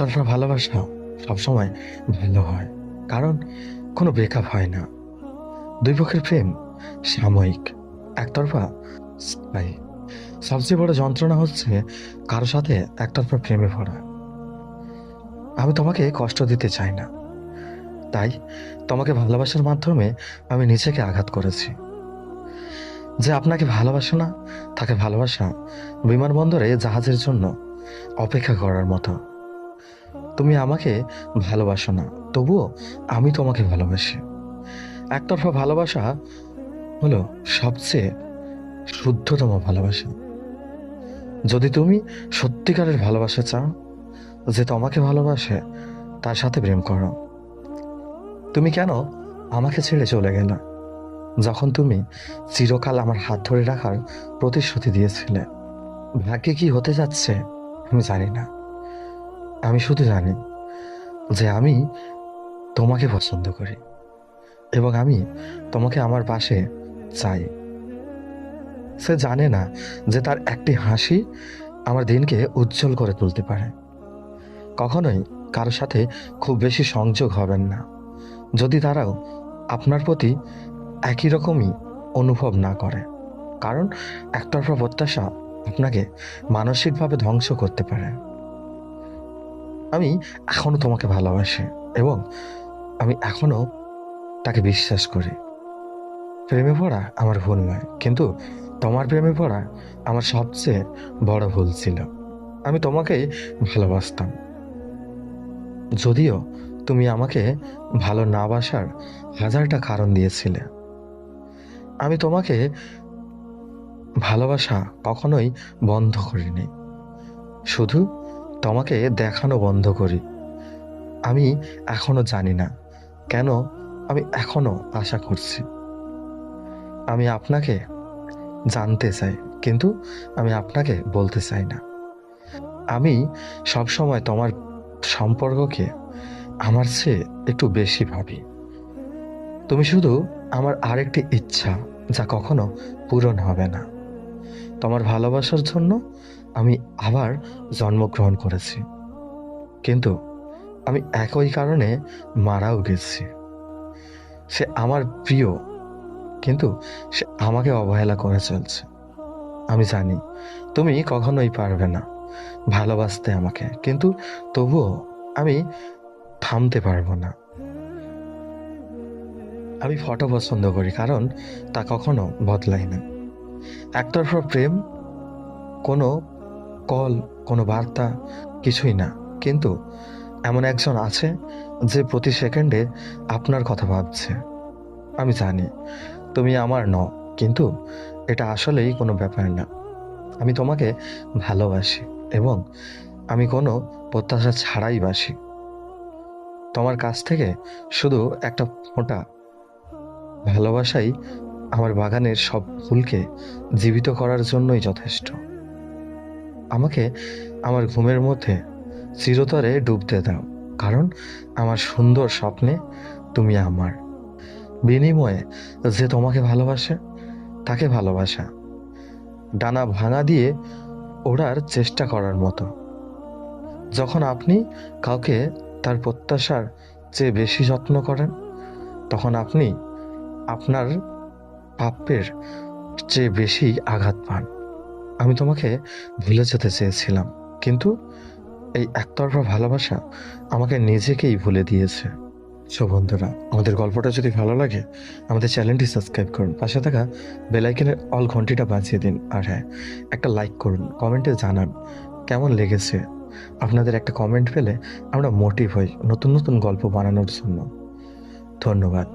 একতরফা ভালোবাসা সবসময় ভালো হয়, কারণ কোনো ব্রেকআপ হয় না। দুই পক্ষের প্রেম সাময়িক, একতরফা স্থায়ী। সবচেয়ে বড় যন্ত্রণা হচ্ছে কারো সাথে একতরফা প্রেমে পড়া। আমি তোমাকে কষ্ট দিতে চাই না, তাই তোমাকে ভালোবাসার মাধ্যমে আমি নিজেকে আঘাত করেছি। যে আপনাকে ভালোবাসে না, তাকে ভালোবাসা বিমানবন্দরে জাহাজের জন্য অপেক্ষা করার মতো। তুমি আমাকে ভালোবাসো না, তবুও আমি তোমাকে ভালোবাসি। একতরফা ভালোবাসা হলো সবচেয়ে শুদ্ধতম ভালোবাসা। যদি তুমি সত্যিকারের ভালোবাসা চাও, যে তোমাকে ভালোবাসে, তার সাথে প্রেম করো। তুমি কেন আমাকে ছেড়ে চলে গেলে, যখন তুমি চিরকাল আমার হাত ধরে রাখার প্রতিশ্রুতি দিয়েছিলে? ভাগ্যে কি হতে যাচ্ছে আমি জানি না, আমি শুধু জানি যে আমি তোমাকে পছন্দ করি এবং আমি তোমাকে আমার পাশে চাই। সে জানে না যে তার একটি হাসি আমার দিনকে উজ্জ্বল করে তুলতে পারে। কখনোই কারোর সাথে খুব বেশি সংযোগ হবেন না, যদি তারাও আপনার প্রতি একই রকমই অনুভব না করে, কারণ একতরফা প্রত্যাশা আপনাকে মানসিকভাবে ধ্বংস করতে পারে। আমি এখনো তোমাকে ভালোবাসি এবং আমি এখনো তাকে বিশ্বাস করি। প্রেমে পড়া আমার ভুল নয়, কিন্তু তোমার প্রেমে পড়া আমার সবচেয়ে বড় ভুল ছিল। আমি তোমাকেই ভালোবাসতাম, যদিও তুমি আমাকে ভালো না বাসার হাজারটা কারণ দিয়েছিলে। আমি তোমাকে ভালোবাসা কখনোই বন্ধ করিনি, শুধু তোমাকে দেখানো বন্ধ করি। আমি এখনো জানি না কেন আমি এখনো আশা করছি। আমি আপনাকে জানতে চাই, কিন্তু আমি আপনাকে বলতে চাই না। আমি সবসময় তোমার সম্পর্ককে আমার চেয়ে একটু বেশি ভাবি। তুমি শুধু আমার আরেকটি ইচ্ছা, যা কখনো পূরণ হবে না। তোমার ভালোবাসার জন্য আমি আবার জন্মগ্রহণ করেছি, কিন্তু আমি একই কারণে মারাও গেছি। সে আমার প্রিয়, কিন্তু সে আমাকে অবহেলা করে চলছে। আমি জানি তুমি কখনোই পারবে না ভালোবাসতে আমাকে, কিন্তু তবুও আমি থামতে পারবো না। আমি ফটো পছন্দ করি, কারণ তা কখনো বদলায় না। একতরফা প্রেম কোনো কল, কোনো বার্তা, কিছুই না, কিন্তু এমন একজন আছে যে প্রতি সেকেন্ডে আপনার কথা ভাবছে। আমি জানি তুমি আমার নও, কিন্তু এটা আসলেই কোনো ব্যাপার না। আমি তোমাকে ভালোবাসি এবং আমি কোনো প্রত্যাশা ছাড়াই বাসি। তোমার কাছ থেকে শুধু একটা ফোঁটা ভালোবাসাই আমার বাগানের সব ফুলকে জীবিত করার জন্যই যথেষ্ট। আমাকে আমার ঘুমের মধ্যে চিরতরে ডুবতে দাও, কারণ আমার সুন্দর স্বপ্নে তুমি আমার। বিনিময়ে যে তোমাকে ভালোবাসে, তাকে ভালোবাসা ডানা ভাঙা দিয়ে ওড়ার চেষ্টা করার মতো। যখন আপনি কাউকে তার প্রত্যাশার চেয়ে বেশি যত্ন করেন, তখন আপনি আপনার প্রাপ্যের চেয়ে বেশি আঘাত পান। আমি তোমাকে ভুলে যেতে চেয়েছিলাম, কিন্তু এই একতরফা ভালোবাসা আমাকে নিজেকেই ভুলে দিয়েছে। সো বন্ধুরা, আমাদের গল্পটা যদি ভালো লাগে, আমাদের চ্যানেলটি সাবস্ক্রাইব করুন, পাশে থাকা বেল আইকনের অল ঘন্টিটা বাজিয়ে দিন, আর হ্যাঁ, একটা লাইক করুন, কমেন্টে জানান কেমন লেগেছে। আপনাদের একটা কমেন্ট পেলে আমরা মোটিভ হই নতুন নতুন গল্প বানানোর জন্য। ধন্যবাদ।